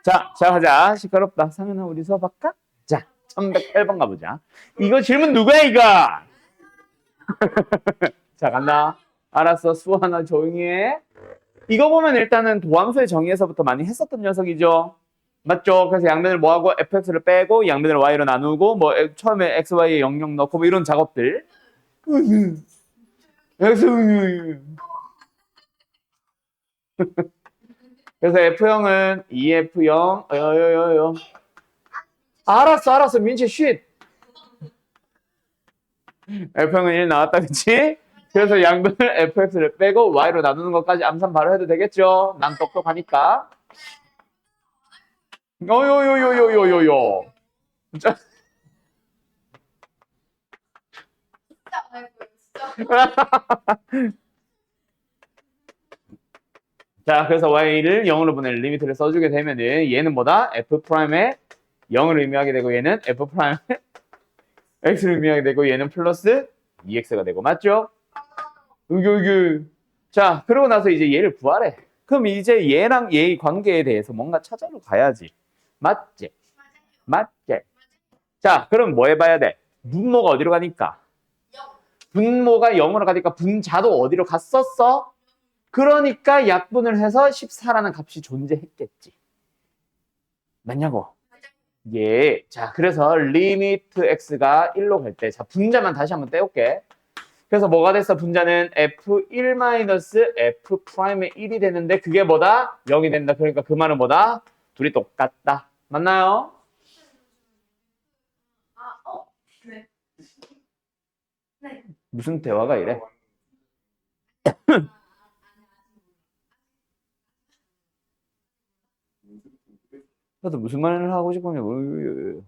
자, 가자. 시끄럽다. 상현아, 우리 수업할까? 자, 1108번 가보자. 이거 질문 누구야, 이거? 자, 간다. 알았어. 수아나 조용히 해. 이거 보면 일단은 도함수의 정의에서부터 많이 했었던 녀석이죠. 맞죠? 그래서 양면을 뭐하고 fx를 빼고 양면을 y로 나누고 뭐 처음에 x, y에 00 넣고 뭐 이런 작업들. 그래서 F형은 2F0 알았어 민채 쉿 F형은 1 나왔다 그치? 그래서 양변을 fx를 빼고 y로 나누는 것까지 암산 바로 해도 되겠죠? 난 똑똑하니까 요요요요요요요 자, 진짜 말고 진짜. 자 그래서 y를 0으로 보낼 리미트를 써주게 되면은 얘는 뭐다? f'의 0을 의미하게 되고 얘는 f'의 x를 의미하게 되고 얘는 플러스 2x가 되고 맞죠? 자, 그러고 나서 이제 얘를 구하래. 그럼 이제 얘랑 얘의 관계에 대해서 뭔가 찾아러 가야지. 맞지? 맞지? 자, 그럼 뭐 해봐야 돼? 분모가 어디로 가니까? 분모가 0으로 가니까 분자도 어디로 갔었어? 그러니까 약분을 해서 14라는 값이 존재했겠지. 맞냐고? 예. 자, 그래서 리미트 x가 1로 갈 때, 자, 분자만 다시 한번 떼올게. 그래서 뭐가 됐어? 분자는 f1-f'의 1이 되는데 그게 뭐다? 0이 된다. 그러니까 그 말은 뭐다? 둘이 똑같다. 맞나요? 네. 네. 무슨 대화가 이래? 나도 무슨 말을 하고 싶으면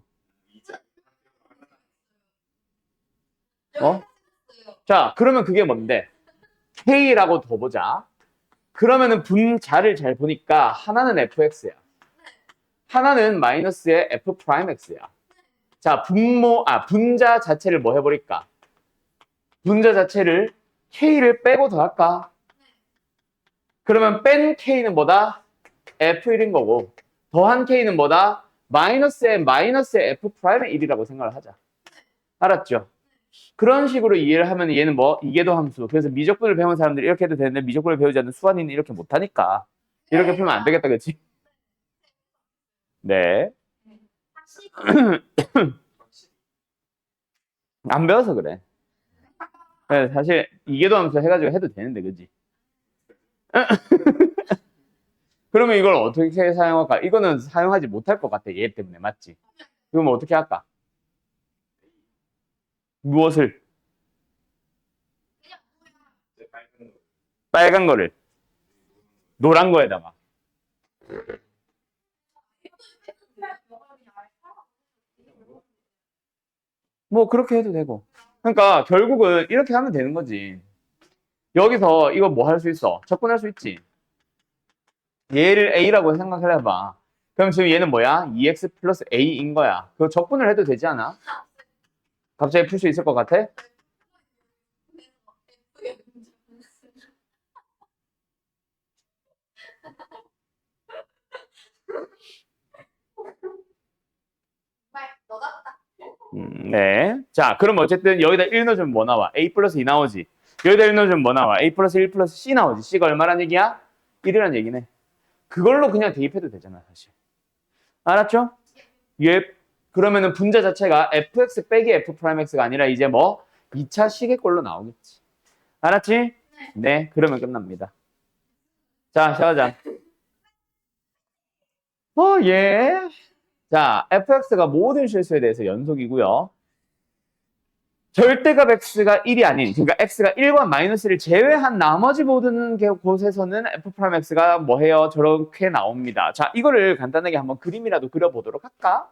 어? 자, 그러면 그게 뭔데? K라고 둬보자. 그러면은 분자를 잘 보니까 하나는 fx야. 하나는 마이너스의 f'x야. 자, 분자 자체를 뭐 해버릴까? 분자 자체를 K를 빼고 더할까? 그러면 뺀 K는 뭐다? F1인 거고 더한 K는 뭐다? 마이너스의 F'의 1이라고 생각을 하자. 알았죠? 그런 식으로 이해를 하면 얘는 뭐? 이계도 함수. 그래서 미적분을 배운 사람들이 이렇게 해도 되는데 미적분을 배우지 않는 수완이는 이렇게 못하니까 이렇게 풀면 안 되겠다, 그치? 네. 안 배워서 그래. 사실 이계도 함수 해가지고 해도 되는데, 그치? 그러면 이걸 어떻게 사용할까? 이거는 사용하지 못할 것 같아. 얘 때문에. 맞지? 그럼 어떻게 할까? 무엇을? 빨간 거를 노란 거에다가. 뭐 그렇게 해도 되고. 그러니까 결국은 이렇게 하면 되는 거지. 여기서 이거 뭐 할 수 있어? 접근할 수 있지. 얘를 A라고 생각을 해봐. 그럼 지금 얘는 뭐야? 2x 플러스 A인 거야. 그거 적분을 해도 되지 않아? 갑자기 풀 수 있을 것 같아? 네. 자, 그럼 어쨌든 여기다 1 넣어주면 뭐 나와? A 플러스 2 나오지. 여기다 1 넣어주면 뭐 나와? A 플러스 1 플러스 C 나오지. C가 얼마란 얘기야? 1이란 얘기네. 그걸로 그냥 대입해도 되잖아, 사실. 알았죠? 예. 그러면은 분자 자체가 fx 빼기 f'x가 아니라 이제 뭐 2차 시계꼴로 나오겠지. 알았지? 네. 그러면 끝납니다. 자, 시작하자. 예. 자, fx가 모든 실수에 대해서 연속이고요. 절대값 x가 1이 아닌, 그러니까 x가 1과 마이너스를 제외한 나머지 모든 곳에서는 f'x가 뭐해요? 저렇게 나옵니다. 자, 이거를 간단하게 한번 그림이라도 그려보도록 할까?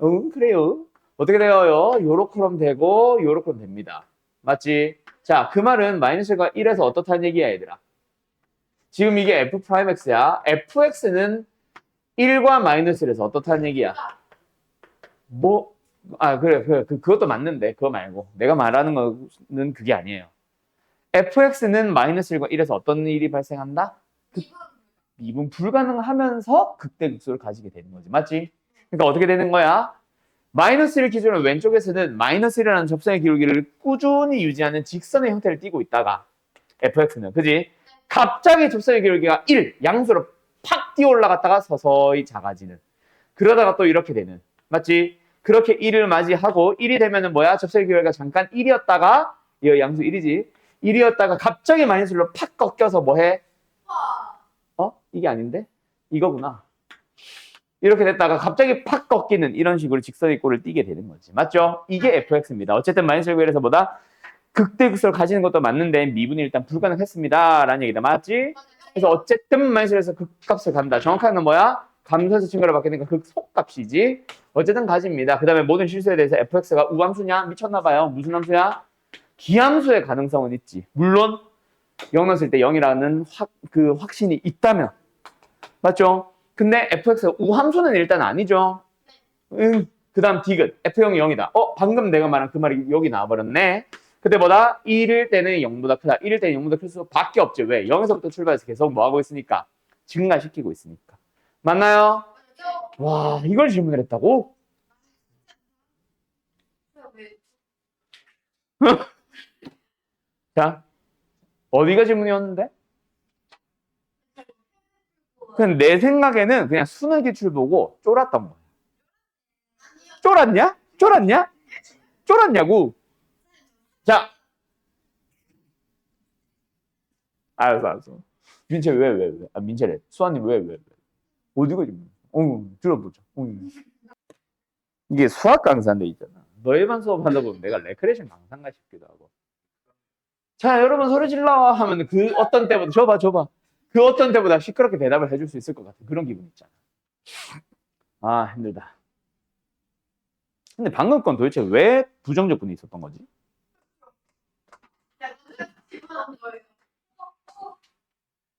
응, 그래요. 어떻게 되어요? 요렇게럼 되고, 요렇게럼 됩니다. 맞지? 자, 그 말은 마이너스가 1에서 어떻다는 얘기야, 얘들아? 지금 이게 f'x야. fx는 1과 마이너스에서 어떻다는 얘기야? 뭐, 그래. 그것도 맞는데, 그거 말고. 내가 말하는 거는 그게 아니에요. fx는 마이너스 1과 1에서 어떤 일이 발생한다? 미분 불가능하면서 극대극소를 가지게 되는 거지. 맞지? 그러니까 어떻게 되는 거야? 마이너스 1 기준으로 왼쪽에서는 마이너스 1이라는 접선의 기울기를 꾸준히 유지하는 직선의 형태를 띠고 있다가 fx는 그지? 갑자기 접선의 기울기가 1 양수로 팍 뛰어 올라갔다가 서서히 작아지는 그러다가 또 이렇게 되는 맞지? 그렇게 1을 맞이하고 1이 되면은 뭐야? 접선의 기울기가 잠깐 1이었다가 이 양수 1이지 1이었다가 갑자기 마이너스 1로 팍 꺾여서 뭐해? 이게 아닌데? 이거구나. 이렇게 됐다가 갑자기 팍 꺾이는 이런 식으로 직선의 꼴을 띠게 되는 거지. 맞죠? 이게 fx입니다. 어쨌든 마이너스 1에서 보다 극대극소를 가지는 것도 맞는데 미분이 일단 불가능했습니다. 라는 얘기다. 맞지? 그래서 어쨌든 마이너스 1에서 극값을 간다. 정확한 건 뭐야? 감소해서 증가로 바뀌니까 극속값이지. 어쨌든 가집니다. 그 다음에 모든 실수에 대해서 fx가 우함수냐? 미쳤나봐요. 무슨 함수야? 기함수의 가능성은 있지. 물론 0 넣었을 때 0이라는 확신이 있다면. 맞죠? 근데 fx가 우함수는 일단 아니죠. 그 다음 디귿. f0이 0이다. 방금 내가 말한 그 말이 여기 나와버렸네. 그때보다 1일 때는 0보다 크다. 1일 때는 0보다 클 수밖에 없지. 왜? 0에서부터 출발해서 계속 뭐하고 있으니까? 증가시키고 있으니까. 맞나요? 와, 이걸 질문을 했다고? 자, 어디가 질문이었는데? 그냥 내 생각에는 그냥 수능 기출 보고 쫄았던 거야. 쫄았냐? 쫄았냐? 쫄았냐고? 자, 알았어. 민채 왜? 민채래. 수아님 왜? 어디가 질문? 들어보자. 이게 수학 강사인데 있잖아. 너희만 수업하다 보면 내가 레크레이션 강사인가 싶기도 하고. 자, 여러분 소리 질러 하면 그 어떤 때보다 줘봐. 그 어떤 때보다 시끄럽게 대답을 해줄 수 있을 것 같은 그런 기분 있잖아. 아, 힘들다. 근데 방금 건 도대체 왜 부정적분이 있었던 거지?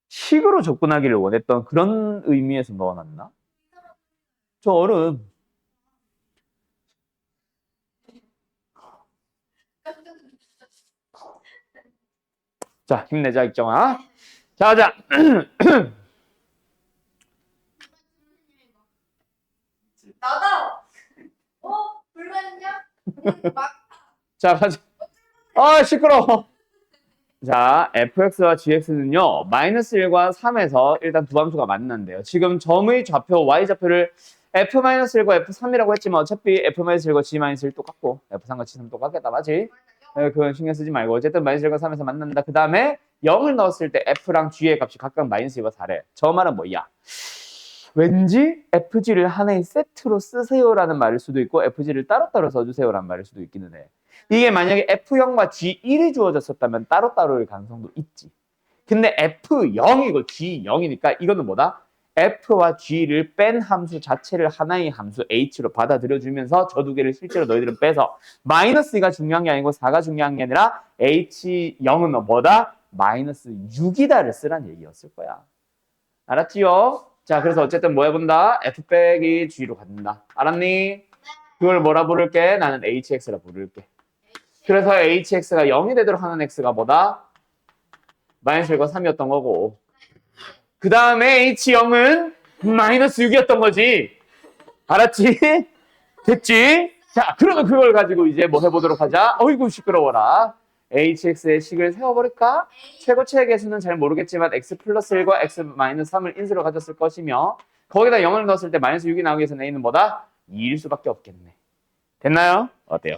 식으로 접근하기를 원했던 그런 의미에서 넣어놨나? 저 얼음. 자, 힘내자, 익정아. 자, 가자. 나다. 불만이냐? 자, 가자. 아, 시끄러워. 자, fx와 gx는요, 마이너스 1과 3에서 일단 두 함수가 만난대요. 지금 점의 좌표, y좌표를 f-1과 f3이라고 했지만 어차피 f-1과 g-1 똑같고 f3과 g3 똑같겠다, 맞지? 네, 그건 신경 쓰지 말고 어쨌든 마이너스 1과 3에서 만난다. 그 다음에 0을 넣었을 때 f랑 g의 값이 각각 마이너스 2와 4래. 저 말은 뭐야? 왠지 fg를 하나의 세트로 쓰세요라는 말일 수도 있고 fg를 따로따로 써주세요라는 말일 수도 있기는 해. 이게 만약에 F0과 G1이 주어졌었다면 따로따로일 가능성도 있지. 근데 F0이고 G0이니까 이거는 뭐다? F와 G를 뺀 함수 자체를 하나의 함수 H로 받아들여주면서 저 두 개를 실제로 너희들은 빼서 마이너스 2가 중요한 게 아니고 4가 중요한 게 아니라 H0은 뭐다? 마이너스 6이다를 쓰란 얘기였을 거야. 알았지요? 자, 그래서 어쨌든 뭐 해본다? F 빼기 G로 간다. 알았니? 그걸 뭐라 부를게? 나는 HX라 부를게. 그래서 hx가 0이 되도록 하는 x가 뭐다? 마이너스 1과 3이었던 거고 그 다음에 h0은 마이너스 6이었던 거지. 알았지? 됐지? 자, 그러면 그걸 가지고 이제 뭐 해보도록 하자. 어이구 시끄러워라. hx의 식을 세워버릴까? 최고치의 개수는 잘 모르겠지만 x 플러스 1과 x 마이너스 3을 인수로 가졌을 것이며 거기다 0을 넣었을 때 마이너스 6이 나오기 위해서는 a는 뭐다? 2일 수밖에 없겠네. 됐나요? 어때요?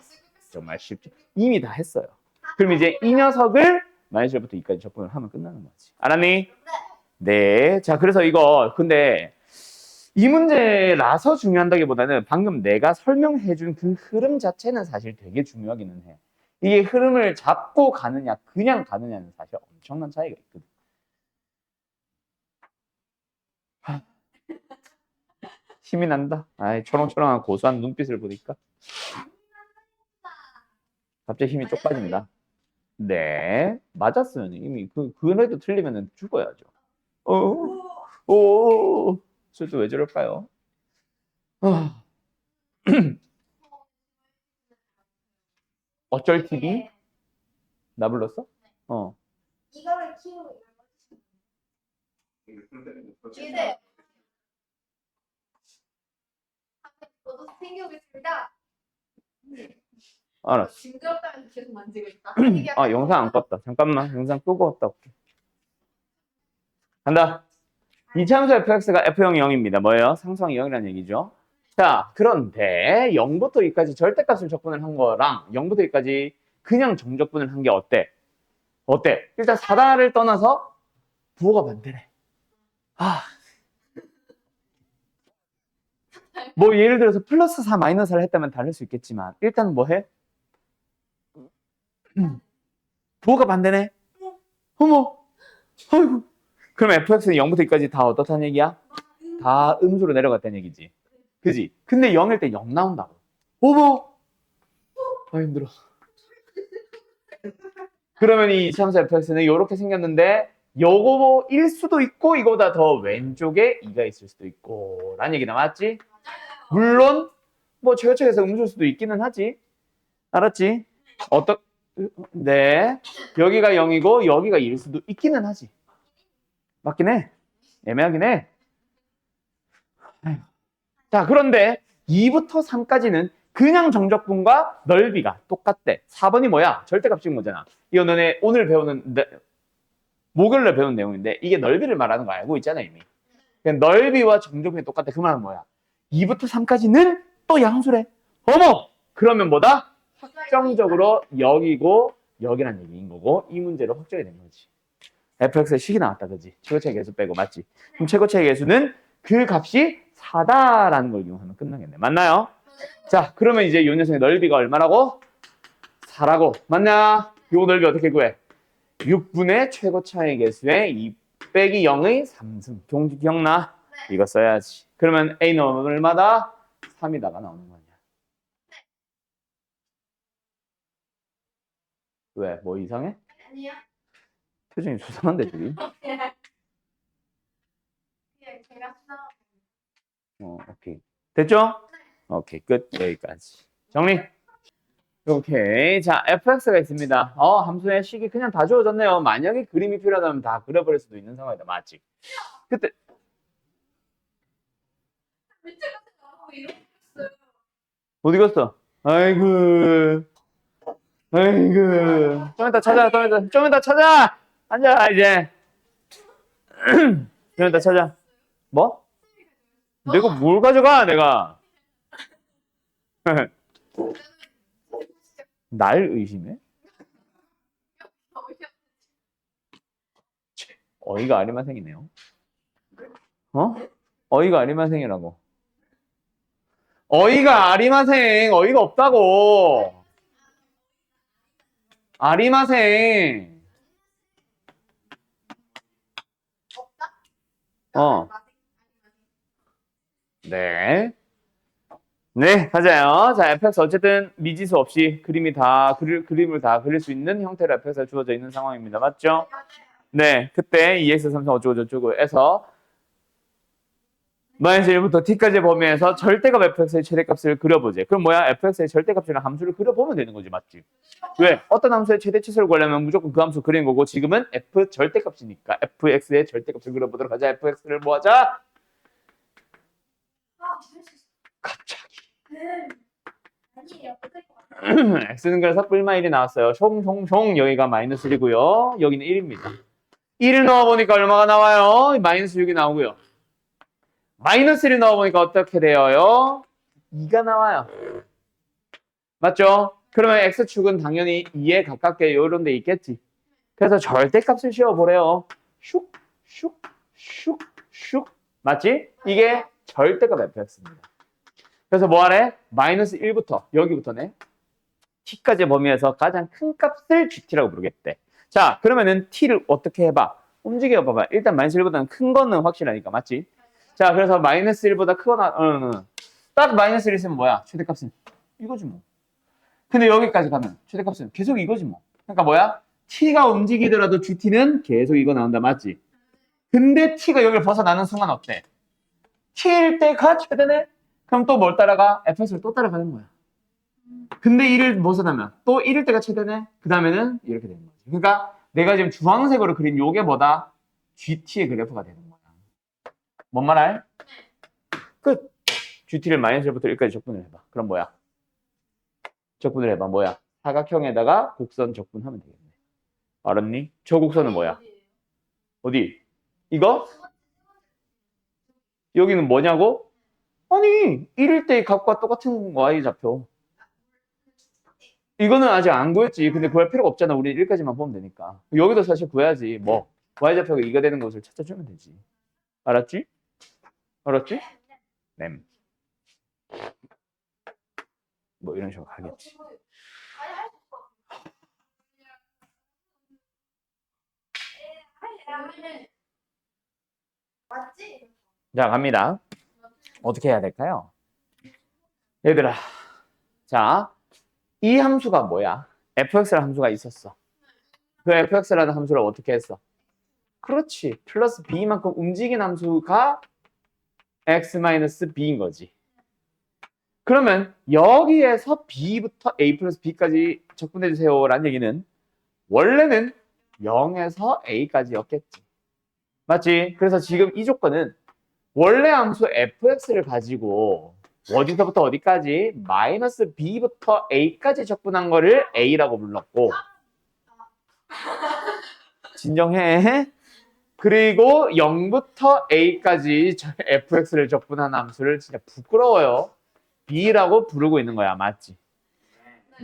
정말 쉽죠? 이미 다 했어요. 그럼 이제 이 녀석을 마이너스 1부터 2까지 접근을 하면 끝나는 거지. 알았니? 네. 자, 그래서 이거 근데 이 문제라서 중요한다기보다는 방금 내가 설명해준 그 흐름 자체는 사실 되게 중요하기는 해. 이게 흐름을 잡고 가느냐 그냥 가느냐는 사실 엄청난 차이가 있거든. 힘이 난다. 아이, 초롱초롱한 고소한 눈빛을 보니까 갑자기 힘이 쪽 빠진다. 네, 맞았어요. 이미 그래도 틀리면 죽어야죠. 저도 왜 저럴까요? 아, 어쩔 TV? 나 불렀어? 이거를 키우고 주세요. 저도 챙겨오겠습니다. 알았어. 징그럽다면서 계속 만지고 있다. 아, 영상 안 껐다. 잠깐만. 영상 끄고 왔다 올게. 간다. 이차함수 fx가 f형이 0입니다. 뭐예요? 상수항이 0이라는 얘기죠. 자, 그런데 0부터 2까지 절대값을 적분을 한 거랑 0부터 2까지 그냥 정적분을 한 게 어때? 어때? 일단 4다를 떠나서 부호가 반대래. 아. 뭐 예를 들어서 플러스 4 마이너스 4를 했다면 다를 수 있겠지만 일단 뭐 해? 부호가 반대네. 어머. 아이고. 그럼 fx는 0부터 2까지 다 어떻다는 얘기야? 다 음수로 내려갔다는 얘기지. 그지? 근데 0일 때 0 나온다고. 어머! 아, 힘들어. 그러면 이 이차함수 fx는 이렇게 생겼는데 요거 1 수도 있고 이거보다 더 왼쪽에 2가 있을 수도 있고 라는 얘기다. 맞지? 물론 뭐 최고책에서 음수일 수도 있기는 하지. 알았지? 네. 여기가 0이고 여기가 1일 수도 있기는 하지. 맞긴 해. 애매하긴 해. 자, 그런데 2부터 3까지는 그냥 정적분과 넓이가 똑같대. 4번이 뭐야? 절대값 찍은 거잖아. 이거 너네 오늘 배우는, 목요일에 배운 내용인데 이게 넓이를 말하는 거 알고 있잖아, 이미. 그러니까 넓이와 정적분이 똑같대. 그 말은 뭐야? 2부터 3까지는 또 양수래. 어머! 그러면 뭐다? 확정적으로 여기고 여기란 얘기인 거고 이 문제로 확정이 된 거지. fx의 식이 나왔다, 그지? 최고차의 개수 빼고, 맞지? 그럼 최고차의 개수는 그 값이 4다라는 걸 이용하면 끝나겠네. 맞나요? 자, 그러면 이제 이 녀석의 넓이가 얼마라고? 4라고. 맞냐? 요 넓이 어떻게 구해? 6분의 최고차의 개수의 2 빼기 0의 3승. 기억나? 네. 이거 써야지. 그러면 A는 얼마다? 3이다가 나오는 거냐. 왜? 뭐 이상해? 아니요. 표정이 수상한데, 둘이? 그냥 제가 써. 오케이. 됐죠? 오케이, 끝. 여기까지. 정리. 오케이. 자, fx가 있습니다. 함수의 식이 그냥 다 주어졌네요. 만약에 그림이 필요하다면 다 그려버릴 수도 있는 상황이다. 맞지? 그때, 밑에 같은 거 하고 이렇게 했어요. 어디 갔어? 아이고. 아이고. 좀 이따 찾아, 좀 이따 찾아! 앉아, 이제. 좀 이따 찾아. 뭐? 내가 뭘 가져가, 내가? 날 의심해? 어이가 아리만생이네요. 어이가 아리만생이라고. 어이가 아리만생. 어이가 없다고. 아리마생. 없다? 네. 네, 가자요. 자, fx 어쨌든 미지수 없이 그림을 다 그릴 수 있는 형태로 fx가 주어져 있는 상황입니다. 맞죠? 네, 그때 2x 3 어쩌고 저쩌고 해서 마이너스 1부터 t까지 범위에서 절대값 fx의 최대값을 그려보지. 그럼 뭐야? fx의 절대값이랑 함수를 그려보면 되는 거지, 맞지? 왜? 어떤 함수의 최대치수를 구하려면 무조건 그 함수 그리는 거고 지금은 f 절대값이니까 fx의 절대값을 그려보도록 하자. fx를 뭐 하자? 갑자기. 아니에요. 못할 것 같아요. x는 그래서 뿔마 1이 나왔어요. 숑숑숑 여기가 마이너스 1이고요. 여기는 1입니다. 1을 넣어보니까 얼마가 나와요? 마이너스 6이 나오고요. 마이너스 1을 넣어보니까 어떻게 되어요? 2가 나와요. 맞죠? 그러면 x축은 당연히 2에 가깝게 이런 데 있겠지. 그래서 절대값을 씌워보래요. 슉, 슉, 슉, 슉. 맞지? 이게 절대값 fx입니다. 그래서 뭐 하래? 마이너스 1부터 여기부터네. t까지 범위에서 가장 큰 값을 gt라고 부르겠대. 자, 그러면은 t를 어떻게 해봐? 움직여 봐봐. 일단 마이너스 1보다는 큰 거는 확실하니까, 맞지? 자, 그래서 마이너스 1보다 크거나, 딱 마이너스 1 있으면 뭐야? 최대값은 이거지 뭐. 근데 여기까지 가면 최대값은 계속 이거지 뭐. 그러니까 뭐야? t가 움직이더라도 gt는 계속 이거 나온다, 맞지? 근데 t가 여기를 벗어나는 순간 어때? t일 때가 최대네? 그럼 또 뭘 따라가? fx를 또 따라가는 거야. 근데 1을 벗어나면 또 1일 때가 최대네? 그 다음에는 이렇게 되는 거지. 그러니까 내가 지금 주황색으로 그린 요게 뭐다? GT의 그래프가 되는 거야. 뭔 말할? 끝. GT를 마이너스 1부터 1까지 적분을 해봐. 그럼 뭐야? 적분을 해봐. 뭐야? 사각형에다가 곡선 적분하면 되겠네. 알았니? 저 곡선은 뭐야? 어디? 이거? 여기는 뭐냐고? 아니, 1일 때의 값과 똑같은 y 좌표. 이거는 아직 안 구했지. 근데 구할 필요가 없잖아. 우리 1까지만 보면 되니까. 여기도 사실 구해야지. 뭐, y 좌표가 2가 되는 것을 찾아주면 되지. 알았지? 알았지? 네. 뭐 이런 식으로 가겠지. 맞지? 자, 갑니다. 어떻게 해야 될까요? 얘들아. 자, 이 함수가 뭐야? fx라는 함수가 있었어. 그 fx라는 함수를 어떻게 했어? 그렇지. 플러스 b만큼 움직인 함수가 x-b인 거지. 그러면 여기에서 b부터 a 플러스 b까지 적분해 주세요 라는 얘기는 원래는 0에서 a까지였겠지. 맞지? 그래서 지금 이 조건은 원래 함수 fx를 가지고 어디서부터 어디까지 마이너스 b부터 a까지 적분한 거를 a라고 불렀고 진정해. 그리고 0부터 a까지 fx를 적분한 함수를 진짜 부끄러워요. b라고 부르고 있는 거야. 맞지?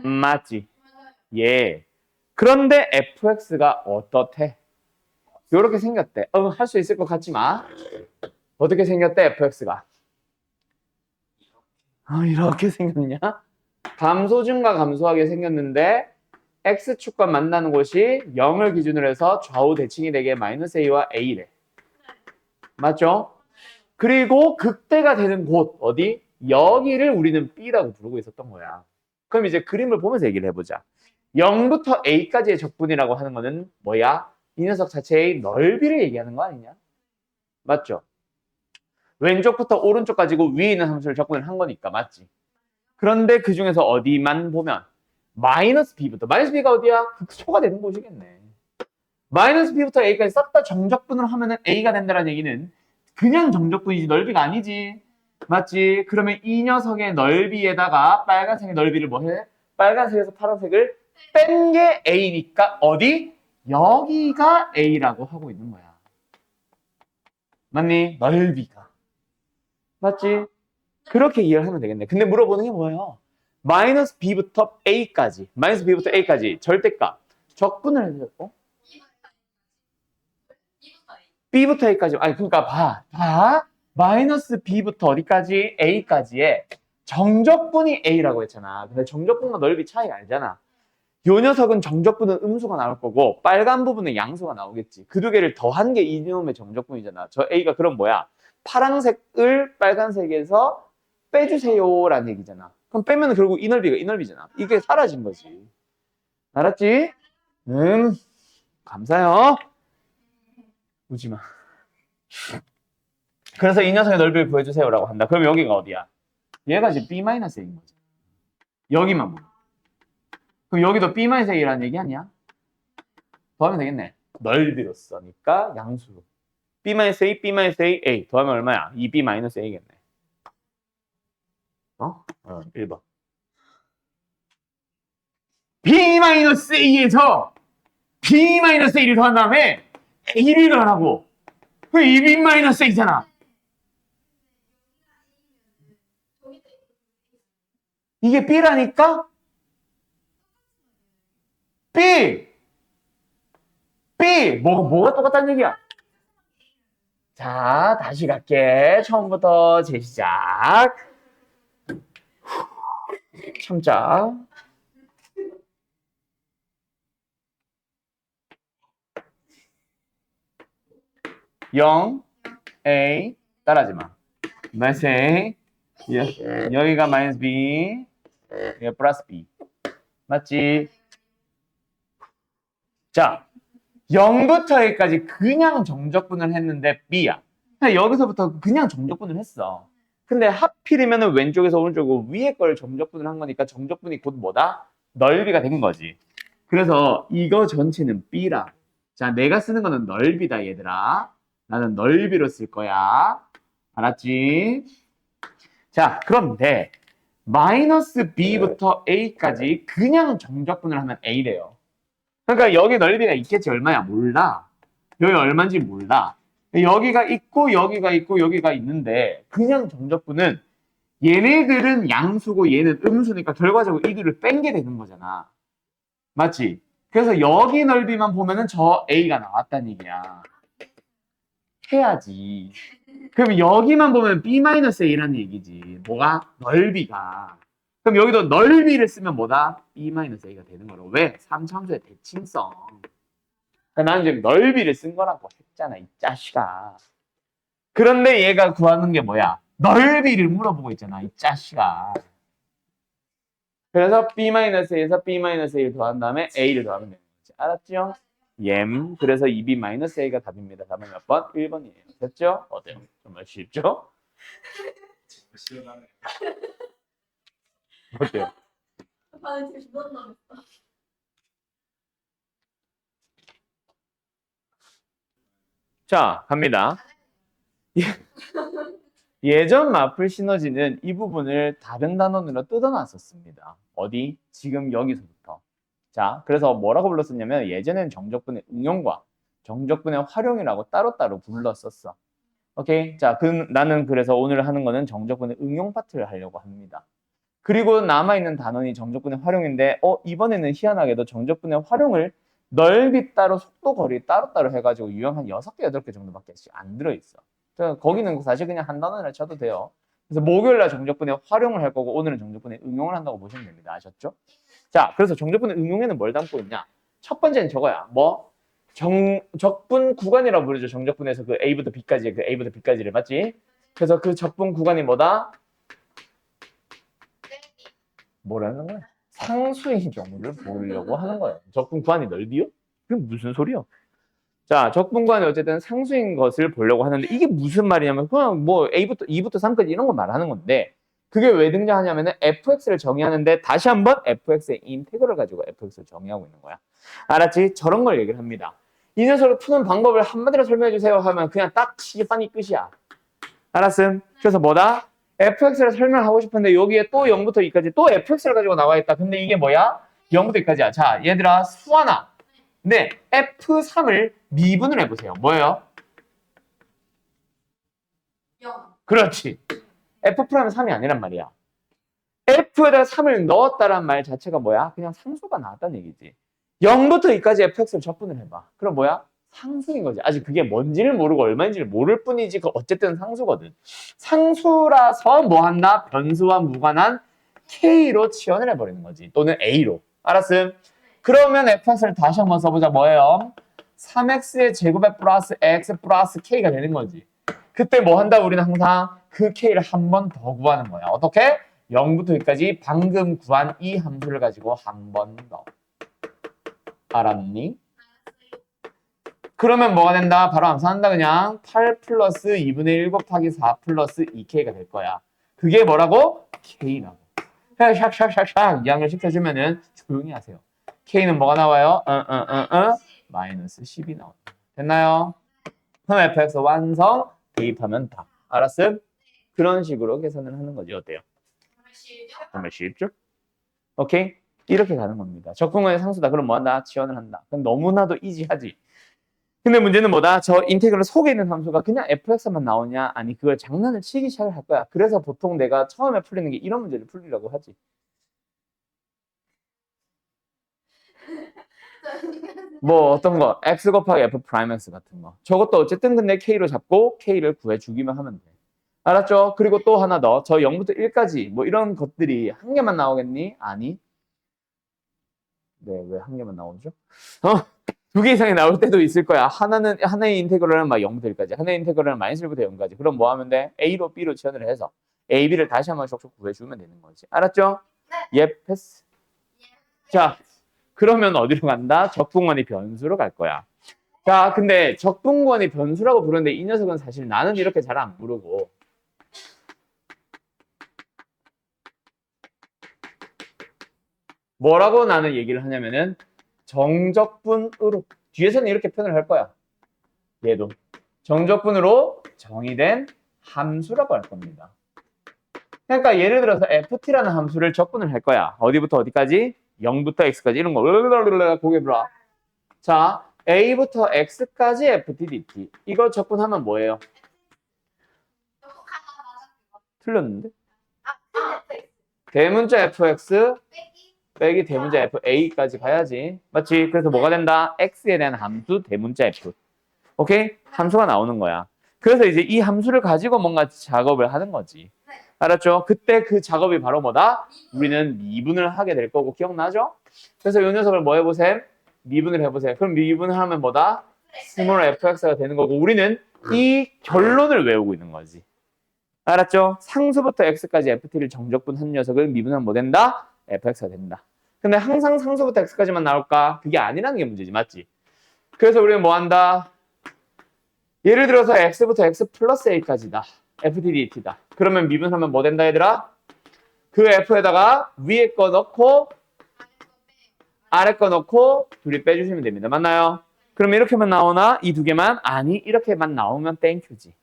맞지? 예. 그런데 fx가 어떻대? 이렇게 생겼대. 할 수 있을 것 같지만 어떻게 생겼대 fx가? 이렇게 생겼냐? 감소중과 감소하게 생겼는데 x축과 만나는 곳이 0을 기준으로 해서 좌우 대칭이 되게 마이너스 a와 a래. 맞죠? 그리고 극대가 되는 곳 어디? 여기를 우리는 b라고 부르고 있었던 거야. 그럼 이제 그림을 보면서 얘기를 해보자. 0부터 a까지의 적분이라고 하는 거는 뭐야? 이 녀석 자체의 넓이를 얘기하는 거 아니냐? 맞죠? 왼쪽부터 오른쪽 가지고 위에 있는 함수를 적분을 한 거니까 맞지? 그런데 그 중에서 어디만 보면 마이너스 b부터 마이너스 b가 어디야? 극소가 되는 곳이겠네. 마이너스 b부터 a까지 싹 다 정적분을 하면은 a가 된다는 얘기는 그냥 정적분이지 넓이가 아니지. 맞지? 그러면 이 녀석의 넓이에다가 빨간색의 넓이를 뭐 해? 빨간색에서 파란색을 뺀 게 a니까 어디? 여기가 a라고 하고 있는 거야. 맞니? 넓이가. 맞지? 그렇게 이해를 하면 되겠네. 근데 물어보는 게 뭐예요? 마이너스 b부터 a까지, 마이너스 b부터 a까지 절대값 적분을 해줬고 b부터 a까지, 아니 그러니까 봐. 마이너스 b부터 어디까지? a까지의 정적분이 a라고 했잖아. 근데 정적분과 넓이 차이 알잖아. 요 녀석은 정적분은 음수가 나올 거고 빨간 부분은 양수가 나오겠지. 그 두 개를 더한 게 이놈의 정적분이잖아. 저 a가 그럼 뭐야? 파란색을 빨간색에서 빼주세요라는 얘기잖아. 그럼 빼면 결국 이 넓이가 이 넓이잖아. 이게 사라진 거지. 알았지? 감사해요. 우지 마. 그래서 이 녀석의 넓이를 구해주세요라고 한다. 그럼 여기가 어디야? 얘가 이제 b-a인 거지. 여기만 보면. 그럼 여기도 b-a라는 얘기 아니야? 더하면 되겠네. 넓이로서니까 양수로. b-a, b-a, a 더하면 얼마야? 2b-a겠네. 1번. b-a에서 b-a를 더한 다음에 a를 더하라고. 그 2b-a잖아. 이게 b라니까? b! 뭐가 똑같다는 얘기야? 자, 다시 갈게. 처음부터 재시작. 참자. 영 A 따라하지 마. 마이너스 A 여기가 마이너스 B 여기가 플러스 B 맞지? 자 0부터 A까지 그냥 정적분을 했는데 B야. 여기서부터 그냥 정적분을 했어. 근데 하필이면 왼쪽에서 오른쪽으로 위에 걸 정적분을 한 거니까 정적분이 곧 뭐다? 넓이가 된 거지. 그래서 이거 전체는 B라. 자 내가 쓰는 거는 넓이다 얘들아. 나는 넓이로 쓸 거야. 알았지? 자, 그런데 마이너스 b부터 a까지 그냥 정적분을 하면 a래요. 그러니까 여기 넓이가 있겠지. 얼마야? 몰라. 여기 얼마인지 몰라. 여기가 있고 여기가 있고 여기가 있는데 그냥 정적분은 얘네들은 양수고 얘는 음수니까 결과적으로 이 둘을 뺀게 되는 거잖아. 맞지? 그래서 여기 넓이만 보면은 저 a가 나왔다는 얘기야. 해야지. 그럼 여기만 보면 b-a라는 얘기지. 뭐가? 넓이가. 그럼 여기도 넓이를 쓰면 뭐다? b-a가 되는 거로. 왜? 3차함수의 대칭성. 그러니까 나는 지금 넓이를 쓴 거라고 했잖아, 이 자식아. 그런데 얘가 구하는 게 뭐야? 넓이를 물어보고 있잖아, 이 자식아. 그래서 b-a에서 b-a를 더한 다음에 a를 더하면 되는 거지. 알았죠? 그래서 2b-a가 답입니다. 답은 몇 번? 1번이에요. 됐죠? 어때요? 정말 쉽죠? 시원하네. 어때요? 나는 지금 두번 남았어. 자, 갑니다. 예전 마플 시너지는 이 부분을 다른 단원으로 뜯어놨었습니다. 어디? 지금 여기서부터. 자, 그래서 뭐라고 불렀었냐면 예전에는 정적분의 응용과 정적분의 활용이라고 따로따로 불렀었어. 오케이? 자, 나는 그래서 오늘 하는 거는 정적분의 응용 파트를 하려고 합니다. 그리고 남아있는 단원이 정적분의 활용인데 이번에는 희한하게도 정적분의 활용을 넓이 따로 속도 거리 따로따로 해가지고 유형 한 6개, 8개 정도밖에 안 들어있어. 그래서 거기는 사실 그냥 한 단원이라 쳐도 돼요. 그래서 목요일날 정적분의 활용을 할 거고 오늘은 정적분의 응용을 한다고 보시면 됩니다. 아셨죠? 자, 그래서 정적분의 응용에는 뭘 담고 있냐? 첫 번째는 저거야. 뭐? 적분 구간이라고 부르죠. 정적분에서 그 A부터 B까지, 그 A부터 B까지를 맞지? 그래서 그 적분 구간이 뭐다? 뭐라는 거야? 상수인 경우를 보려고 하는 거예요. 적분 구간이 넓이요? 그게 무슨 소리야? 자, 적분 구간이 어쨌든 상수인 것을 보려고 하는데 이게 무슨 말이냐면 그냥 뭐 A부터 2부터 3까지 이런 거 말하는 건데 그게 왜 등장하냐면은 fx를 정의하는데 다시 한번 fx의 인테그럴 가지고 fx를 정의하고 있는 거야. 알았지? 저런 걸 얘기를 합니다. 이 녀석을 푸는 방법을 한마디로 설명해 주세요 하면 그냥 딱 치판이 끝이야. 알았음? 그래서 뭐다? fx를 설명하고 싶은데 여기에 또 0부터 2까지 또 fx를 가지고 나와 있다. 근데 이게 뭐야? 0부터 2까지야. 자, 얘들아 수하나. 네, f3을 미분을 해보세요. 뭐예요? 0. 그렇지. f'은 3이 아니란 말이야. f에다가 3을 넣었다란 말 자체가 뭐야? 그냥 상수가 나왔다는 얘기지. 0부터 2까지 fx를 적분을 해봐. 그럼 뭐야? 상수인 거지. 아직 그게 뭔지를 모르고 얼마인지를 모를 뿐이지 그 어쨌든 상수거든. 상수라서 뭐 한다? 변수와 무관한 k로 치환을 해버리는 거지. 또는 a로. 알았음? 그러면 fx를 다시 한번 써보자. 뭐예요? 3x의 제곱에 플러스 x 플러스 k가 되는 거지. 그때 뭐 한다? 우리는 항상 그 k를 한 번 더 구하는 거야. 어떻게? 0부터 2까지 방금 구한 이 함수를 가지고 한 번 더. 알았니? 그러면 뭐가 된다? 바로 암산한다 그냥 8 플러스 2분의 1 곱하기 4 플러스 2k가 될 거야. 그게 뭐라고? k라고. 샥샥샥샥 이항을 시켜주면은 조용히 하세요. k는 뭐가 나와요? 마이너스 10이 나온다. 됐나요? 그럼 fx 완성 대입하면 다. 알았음? 그런 식으로 계산을 하는 거지. 어때요? 정말 쉽죠? 오케이? 이렇게 가는 겁니다. 적분간의 상수다. 그럼 뭐 한다? 지원을 한다. 그럼 너무나도 이지하지. 근데 문제는 뭐다? 저 인테그럴 속에 있는 함수가 그냥 fx만 나오냐? 아니 그걸 장난을 치기 시작을 할 거야. 그래서 보통 내가 처음에 풀리는 게 이런 문제를 풀리려고 하지. 뭐 어떤 거? x 곱하기 f 프라임 x 같은 거. 저것도 어쨌든 근데 k로 잡고 k를 구해주기만 하면 돼. 알았죠? 그리고 또 하나 더. 저 0부터 1까지 뭐 이런 것들이 한 개만 나오겠니? 아니. 네, 왜 한 개만 나오죠? 2개 이상이 나올 때도 있을 거야. 하나의 인테그럴은 막 0부터 1까지, 하나의 인테그럴은 마이너스 1부터 0까지. 그럼 뭐 하면 돼? A로 B로 치환을 해서 A, B를 다시 한번 쏙쏙 구해주면 되는 거지. 알았죠? 예, 패스. 자, 그러면 어디로 간다? 적분관이 변수로 갈 거야. 자, 근데 적분관이 변수라고 부르는데 이 녀석은 사실 나는 이렇게 잘 안 부르고 뭐라고 나는 얘기를 하냐면은 정적분으로 뒤에서는 이렇게 표현을 할 거야. 얘도 정적분으로 정의된 함수라고 할 겁니다. 그러니까 예를 들어서 ft라는 함수를 적분을 할 거야. 어디부터 어디까지? 0부터 x까지 이런 거. 고개 불어. 자, a부터 x까지 ft dt. 이거 적분하면 뭐예요? 이거 하나 맞아. 틀렸는데? 네. 대문자 fx 빼기. 빼기 대문자 fa까지 가야지. 맞지? 그래서 뭐가 된다? x에 대한 함수 대문자 f. 오케이? 함수가 나오는 거야. 그래서 이제 이 함수를 가지고 뭔가 작업을 하는 거지. 네. 알았죠? 그때 그 작업이 바로 뭐다? 우리는 미분을 하게 될 거고 기억나죠? 그래서 이 녀석을 뭐 해보세요? 미분을 해보세요. 그럼 미분을 하면 뭐다? 스몰 fx가 되는 거고 우리는 이 결론을 외우고 있는 거지. 알았죠? 상수부터 x까지 ft를 정적분한 녀석을 미분하면 뭐 된다? fx가 된다. 근데 항상 상수부터 x까지만 나올까? 그게 아니라는 게 문제지. 맞지? 그래서 우리는 뭐 한다? 예를 들어서 x부터 x 플러스 a까지다. ftdt다. 그러면 미분하면 뭐 된다 얘들아? 그 f에다가 위에 거 넣고 아래 거 넣고 둘이 빼주시면 됩니다. 맞나요? 그럼 이렇게만 나오나? 이 두 개만? 아니 이렇게만 나오면 땡큐지.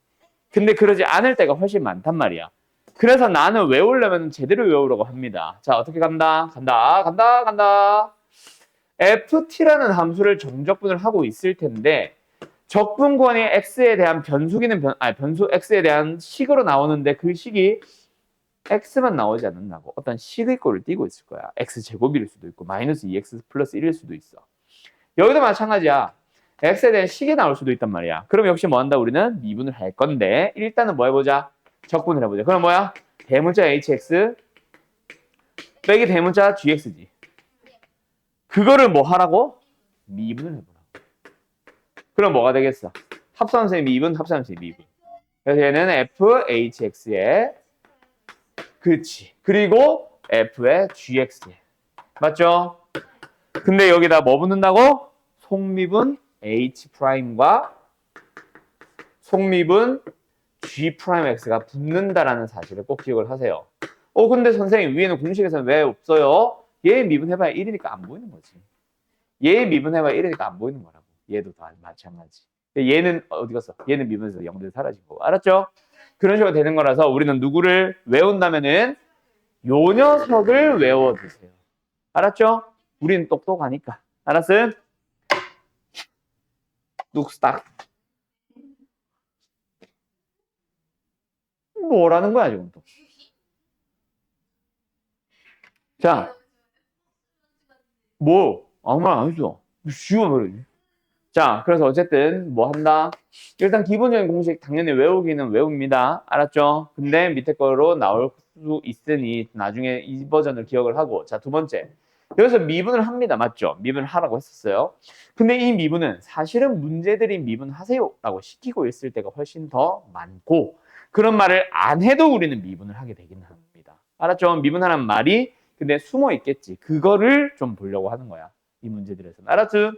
근데 그러지 않을 때가 훨씬 많단 말이야. 그래서 나는 외우려면 제대로 외우려고 합니다. 자 어떻게 간다? 간다. ft라는 함수를 정적분을 하고 있을 텐데 적분권이 x에 대한 변수기는 변수 x에 대한 식으로 나오는데 그 식이 x만 나오지 않는다고 어떤 식의 꼴을 띄고 있을 거야. x제곱일 수도 있고 마이너스 2x 플러스 1일 수도 있어. 여기도 마찬가지야. x에 대한 식이 나올 수도 있단 말이야. 그럼 역시 뭐 한다? 우리는 미분을 할 건데 일단은 뭐 해보자? 적분을 해보자. 그럼 뭐야? 대문자 hx 빼기 대문자 gx지. 그거를 뭐 하라고? 미분을 해보라고. 그럼 뭐가 되겠어? 합산수의 미분, 합산수의 미분. 그래서 얘는 fhx에 그치. 그리고 f의 gx에. 맞죠? 근데 여기다 뭐 붙는다고? 속미분 h'과 속미분 g'x가 붙는다라는 사실을 꼭 기억을 하세요. 근데 선생님 위에는 공식에서는 왜 없어요? 얘 미분해봐야 1이니까 안 보이는 거지. 얘 미분해봐야 1이니까 안 보이는 거라고. 얘도 다 마찬가지. 얘는 어디 갔어? 얘는 미분해서 0대 사라진 거고. 알았죠? 그런 식으로 되는 거라서 우리는 누구를 외운다면은 요 녀석을 외워두세요. 알았죠? 우리는 똑똑하니까. 알았어요? 뚝딱. 뭐라는 거야 지금 또. 자, 뭐 아무 말 안 했어. 쉬워버리지. 자, 그래서 어쨌든 뭐 한다? 일단 기본적인 공식 당연히 외우기는 외웁니다. 알았죠? 근데 밑에 거로 나올 수 있으니 나중에 이 버전을 기억을 하고. 자, 두 번째. 여기서 미분을 합니다. 맞죠? 미분을 하라고 했었어요. 근데 이 미분은 사실은 문제들이 미분하세요 라고 시키고 있을 때가 훨씬 더 많고 그런 말을 안 해도 우리는 미분을 하게 되긴 합니다. 알았죠? 미분하라는 말이 근데 숨어 있겠지. 그거를 좀 보려고 하는 거야. 이 문제들에서는. 알았죠?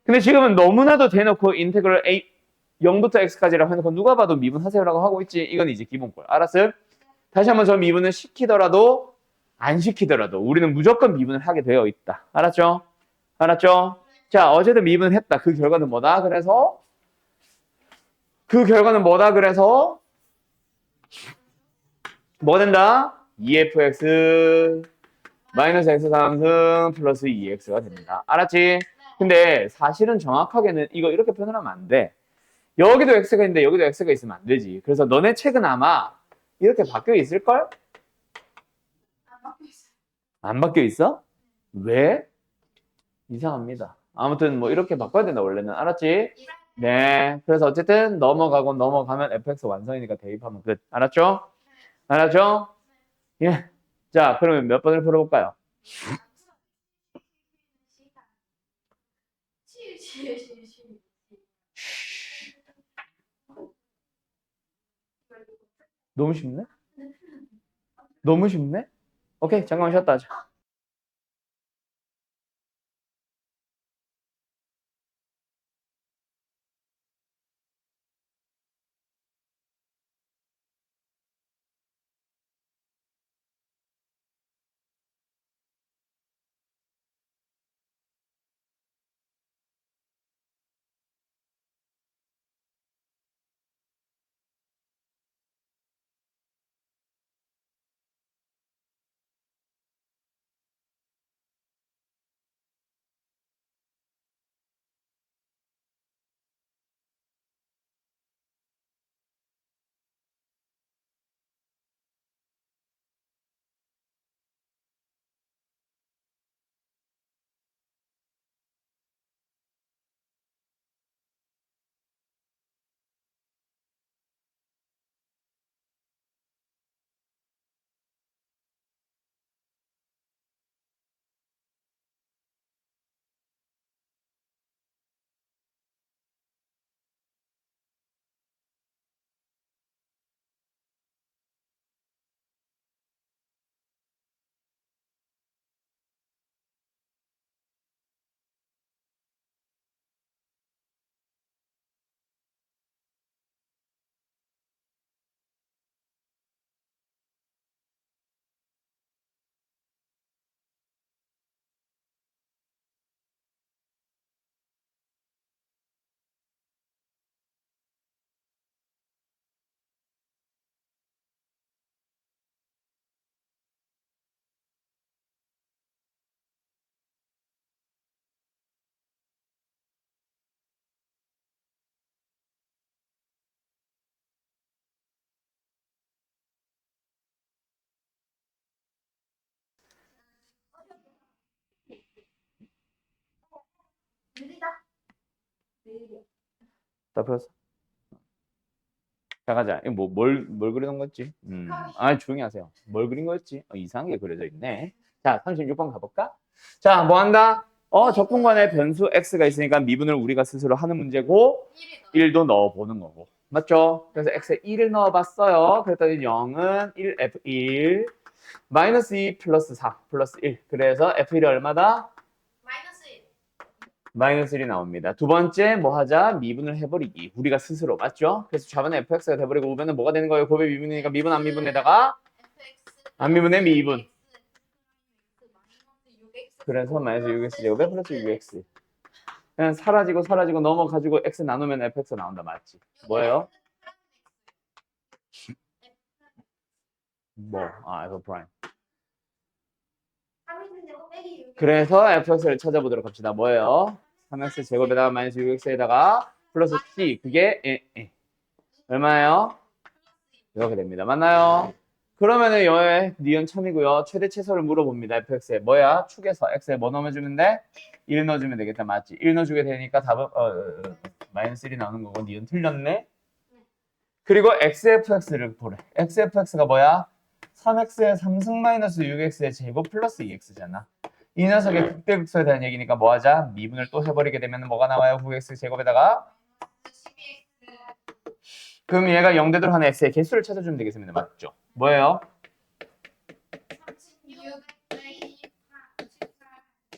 근데 지금은 너무나도 대놓고 인테그럴 a 0부터 x까지라고 해놓고 누가 봐도 미분하세요라고 하고 있지. 이건 이제 기본꼴. 알았어요? 다시 한번 저 미분을 시키더라도 안 시키더라도 우리는 무조건 미분을 하게 되어 있다. 알았죠? 알았죠? 자, 어제도 미분을 했다. 그 결과는 뭐다? 그래서 뭐가 된다? 2fx 마이너스 x 3승 플러스 2x가 됩니다. 알았지? 근데 사실은 정확하게는 이거 이렇게 표현하면 안 돼. 여기도 x가 있는데 여기도 x가 있으면 안 되지. 그래서 너네 책은 아마 이렇게 바뀌어 있을걸? 안 받고 있어요. 안 바뀌어 있어? 왜? 이상합니다. 아무튼 뭐 이렇게 바꿔야 된다 원래는. 알았지? 네. 그래서 어쨌든 넘어가면 fx 완성이니까 대입하면 끝. 알았죠? 알았죠? 예. 자, 그러면 몇 번을 풀어볼까요? 너무 쉽네? 너무 쉽네? 오케이, 잠깐만 쉬었다 하자. 느리다. 느려. 다 풀었어? 자, 가자. 이거 뭘 그리는 거였지? 조용히 하세요. 뭘 그린 거였지? 이상하게 그려져 있네. 자, 36번 가볼까? 자, 뭐 한다? 적분간에 변수 x가 있으니까 미분을 우리가 스스로 하는 문제고, 1도 넣어보는 거고. 맞죠? 그래서 x에 1을 넣어봤어요. 그랬더니 0은 1f1, 마이너스 2 플러스 4 플러스 1. 그래서 f1이 얼마다? 마이너스 1. 마이너스 1이 나옵니다. 두 번째 뭐 하자? 미분을 해버리기. 우리가 스스로. 맞죠? 그래서 좌변에 fx가 돼버리고 우변은 뭐가 되는 거예요? 곱의 미분이니까 미분 안 미분에다가 안 미분에 미분. 그래서 마이너스 6x 제곱에 플러스 6x. 그냥 사라지고 넘어가지고 x 나누면 fx 나온다. 맞지? 뭐예요? f 프라임. 그래서 fx를 찾아보도록 합시다. 뭐예요? 3x 제곱에다가 마이너스 6x에다가 플러스 c. 그게 얼마예요? 이렇게 됩니다. 맞나요? 그러면은 여의 니은 참이고요. 최대 최소를 물어봅니다. fx에 뭐야? 축에서 x에 뭐 넣어주면 돼? 1 넣어주면 되겠다. 맞지? 1 넣어주게 되니까 답은 마이너스 1이 나오는 거고 니은 틀렸네. 그리고 xfx를 보래. xfx가 뭐야? 3x의 3승 마이너스 6x의 제곱 플러스 2x잖아. 이 녀석의 극대극소에 대한 얘기니까 뭐 하자? 미분을 또 해버리게 되면 뭐가 나와요? 9x 제곱에다가 그럼 얘가 0되도록 하는 x의 개수를 찾아주면 되겠습니다. 맞죠? 뭐예요? 36.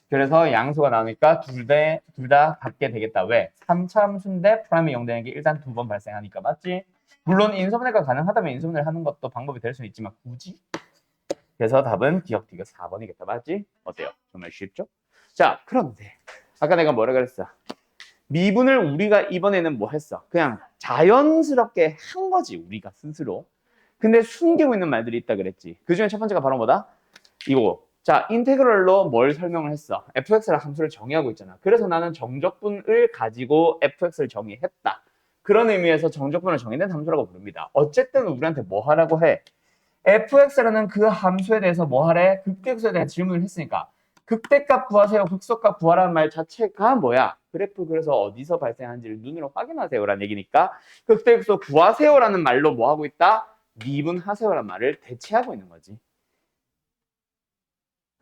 그래서 양수가 나오니까 둘 다 같게 되겠다. 왜? 3차 함수인데 프라임이 0되는 게 일단 두 번 발생하니까. 맞지? 물론 인수분해가 가능하다면 인수분해를 하는 것도 방법이 될 수는 있지만 굳이? 그래서 답은 기억 디귿 4번이겠다. 맞지? 어때요? 정말 쉽죠? 자, 그런데 아까 내가 뭐라 그랬어? 미분을 우리가 이번에는 뭐 했어? 그냥 자연스럽게 한 거지, 우리가 스스로. 근데 숨기고 있는 말들이 있다 그랬지. 그 중에 첫 번째가 바로 뭐다? 이거. 자, 인테그럴로 뭘 설명을 했어? fx라는 함수를 정의하고 있잖아. 그래서 나는 정적분을 가지고 fx를 정의했다. 그런 의미에서 정적분을 정의된 함수라고 부릅니다. 어쨌든 우리한테 뭐 하라고 해? fx라는 그 함수에 대해서 뭐 하래? 극대극소에 대한 질문을 했으니까 극대값 구하세요, 극소값 구하라는 말 자체가 뭐야? 그래프 그래서 어디서 발생하는지를 눈으로 확인하세요라는 얘기니까 극대극소 구하세요라는 말로 뭐 하고 있다? 미분하세요라는 말을 대체하고 있는 거지.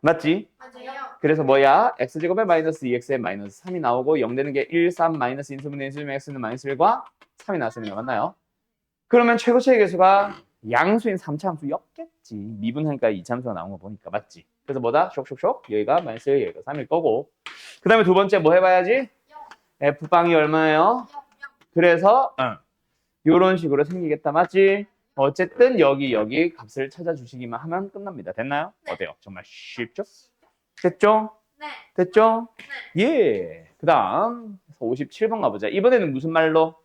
맞지? 맞아요. 그래서 뭐야? x제곱에 마이너스 2x에 마이너스 3이 나오고 0 되는 게 1, 3, 마이너스 인수분해 인수분해 x는 마이너스 1과 3이 나왔습니다. 맞나요? 그러면 최고치의 개수가 양수인 3차 함수였겠지. 미분하니까 2차 함수가 나온 거 보니까. 맞지? 그래서 뭐다? 쇽쇽쇽 여기가 마이너스 1, 여기가 3일 거고 그 다음에 두 번째 뭐 해봐야지? f방이 얼마예요? 그래서 이런 식으로 생기겠다. 맞지? 어쨌든 여기 값을 찾아주시기만 하면 끝납니다. 됐나요? 네. 어때요? 정말 쉽죠? 됐죠? 네. 됐죠? 예. 그 다음 57번 가보자. 이번에는 무슨 말로?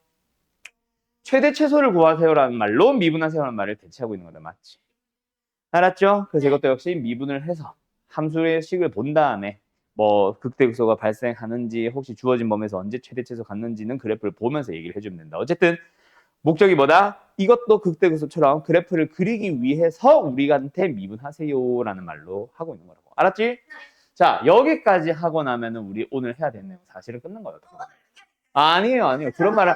최대 최소를 구하세요라는 말로 미분하세요라는 말을 대체하고 있는 거다. 맞지? 알았죠? 그래서 이것도 역시 미분을 해서 함수의 식을 본 다음에 뭐 극대극소가 발생하는지 혹시 주어진 범위에서 언제 최대 최소 갔는지는 그래프를 보면서 얘기를 해주면 된다. 어쨌든 목적이 뭐다? 이것도 극대극소처럼 그래프를 그리기 위해서 우리한테 미분하세요라는 말로 하고 있는 거라고. 알았지? 자, 여기까지 하고 나면은 우리 오늘 해야 되는 내용 사실은 끝난 거예요. 아니에요. 그런 말은.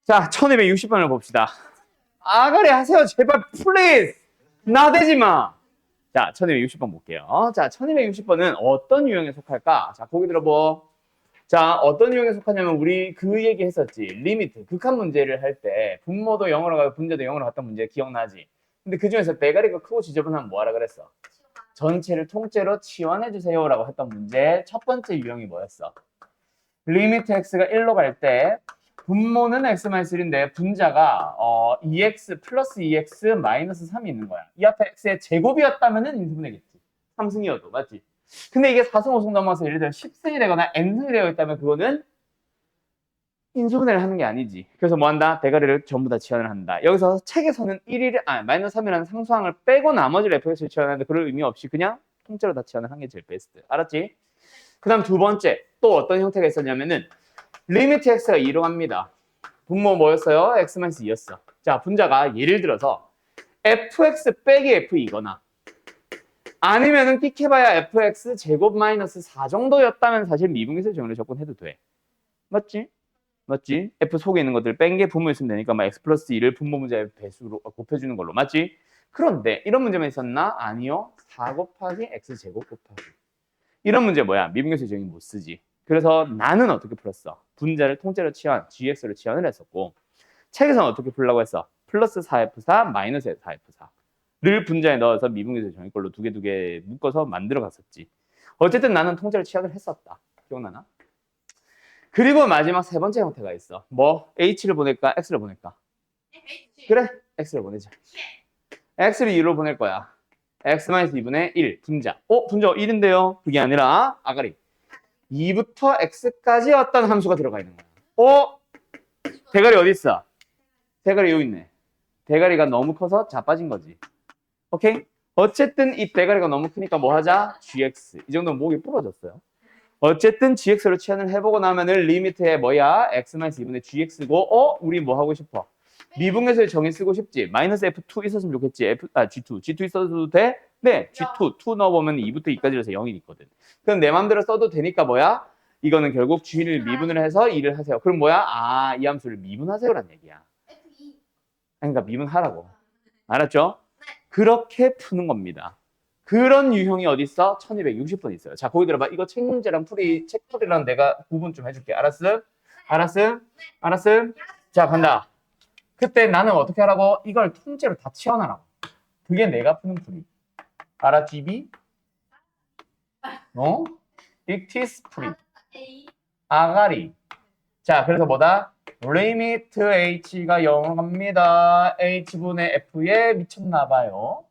자, 1260번을 봅시다. 아가리 하세요. 제발 플리즈. 나대지 마. 자, 1260번 볼게요. 자, 1260번은 어떤 유형에 속할까? 자, 보기 들어보. 자, 어떤 유형에 속하냐면 우리 그 얘기 했었지. 리미트, 극한 문제를 할 때 분모도 0으로 가고 분자도 0으로 갔던 문제 기억나지? 근데 그 중에서 대가리가 크고 지저분하면 뭐하라 그랬어? 전체를 통째로 치환해 주세요라고 했던 문제 첫 번째 유형이 뭐였어? 리미트 x가 1로 갈 때 분모는 x-1인데 분자가 2x 플러스 2x 마이너스 3이 있는 거야. 이 앞에 x의 제곱이었다면 인수분해겠지. 3승이어도 맞지? 근데 이게 4승, 5승 넘어서 예를 들어 10승이 되거나 n승이 되어 있다면 그거는 인수분해를 하는 게 아니지. 그래서 뭐 한다? 대가리를 전부 다 치환을 한다. 여기서 책에서는 마이너스 3이라는 상수항을 빼고 나머지를 fx를 치환하는데 그럴 의미 없이 그냥 통째로 다 치환을 한 게 제일 베스트. 알았지? 그 다음 두 번째, 또 어떤 형태가 있었냐면은 리미트 x가 2로 갑니다. 분모 뭐였어요? x-2였어. 자, 분자가 예를 들어서 fx 빼기 f2거나 아니면은 끽해봐야 fx 제곱 마이너스 4 정도였다면 사실 미분계수의 정의로 접근해도 돼. 맞지? 맞지? f 속에 있는 것들 뺀 게 분모에 쓰면 되니까 막 x 플러스 1을 분모 문제의 배수로 곱해주는 걸로. 맞지? 그런데 이런 문제만 있었나? 아니요. 4 곱하기 x 제곱 곱하기. 이런 문제 뭐야? 미분계수의 정의 못 쓰지. 그래서 나는 어떻게 풀었어? 분자를 통째로 치환, gx로 치환을 했었고 책에서는 어떻게 풀라고 했어? 플러스 4f4 마이너스 4f4를 분자에 넣어서 미분계수의 정의꼴로 두 개 묶어서 만들어 갔었지. 어쨌든 나는 통째로 치환을 했었다. 기억나나? 그리고 마지막 세 번째 형태가 있어. 뭐? h를 보낼까? x를 보낼까? 그래, x를 보내자. x를 2로 보낼 거야. x-2분의 1 분자. 분자 1인데요. 그게 아니라 아가리 2부터 x까지 어떤 함수가 들어가 있는 거야. 대가리 어디 있어? 대가리 여기 있네. 대가리가 너무 커서 자빠진 거지. 오케이? 어쨌든 이 대가리가 너무 크니까 뭐 하자? gx. 이 정도면 목이 부러졌어요. 어쨌든 gx로 치환을 해보고 나면은 리미트에 뭐야? x-2분의 gx고 우리 뭐 하고 싶어? 미분계수의 정의 쓰고 싶지? 마이너스 f2 있었으면 좋겠지? g2 있어도 돼? 네, g2 넣어보면 2부터 2까지 해서 0이 있거든. 그럼 내 맘대로 써도 되니까 뭐야? 이거는 결국 g를 미분을 해서 2를 하세요. 그럼 뭐야? 이 함수를 미분하세요란 얘기야. F2. 그러니까 미분하라고. 알았죠? 그렇게 푸는 겁니다. 그런 유형이 어디 있어? 1260번 있어요. 자, 거기 들어봐. 이거 책 문제랑 책 풀이랑 내가 구분 좀 해줄게. 알았음? 알았음? 알았음? 자, 간다. 그때 나는 어떻게 하라고? 이걸 통째로 다 치워놔라고. 그게 내가 푸는 풀이. 알았지비? 익티스 풀이. A. 아가리. 자, 그래서 뭐다? 리미트 h가 0으로 갑니다. h분의 f에 미쳤나봐요.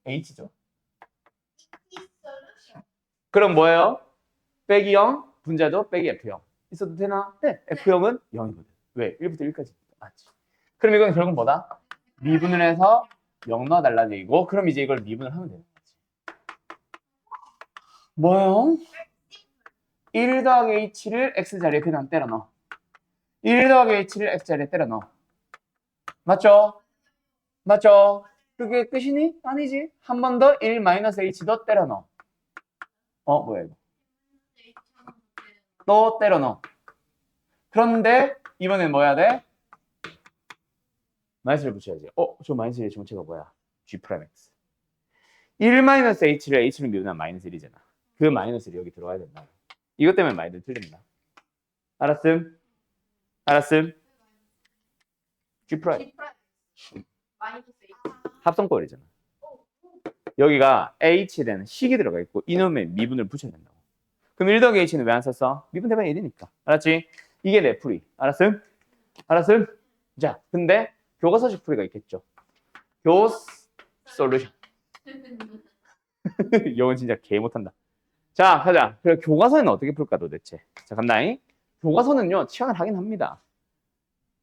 h죠. 그럼 뭐예요? 빼기 0, 분자도 빼기 f0. 있어도 되나? 네, f0은 0이거든. 왜? 1부터 1까지. 맞지. 그럼 이건 결국 뭐다? 미분을 해서 0 넣어달라는 얘기고, 그럼 이제 이걸 미분을 하면 되는 거지. 뭐요? 1 더하기 h를 x자리에 그냥 때려 넣어. 1 더하기 h를 x자리에 때려 넣어. 맞죠? 맞죠? 그게 끝이니? 아니지. 한 번 더 1 마이너스 h도 때려 넣어. 뭐야 이거? 또 때려 넣어. 그런데 이번엔 뭐 해야 돼? 마이너스를 붙여야지. 저 마이너스의 정체가 뭐야? G'X. 1 마이너스 h를 미분하면 마이너스 1이잖아. 그 마이너스를 여기 들어가야 된다. 이것 때문에 많이들 틀린다. 알았음? 알았음? G'. 마이너스 A. 합성꼴이잖아. 여기가 h에 대한 식이 들어가 있고 이놈의 미분을 붙여야 된다고. 그럼 1 더하기 h는 왜 안 썼어? 미분 대면 1이니까. 알았지? 이게 내 풀이. 알았음? 알았음? 자, 근데 교과서식 풀이가 있겠죠. 교스 솔루션. 이건 진짜 개 못한다. 자, 가자. 그럼 교과서는 어떻게 풀까 도대체? 자, 간다잉. 교과서는요, 치환을 하긴 합니다.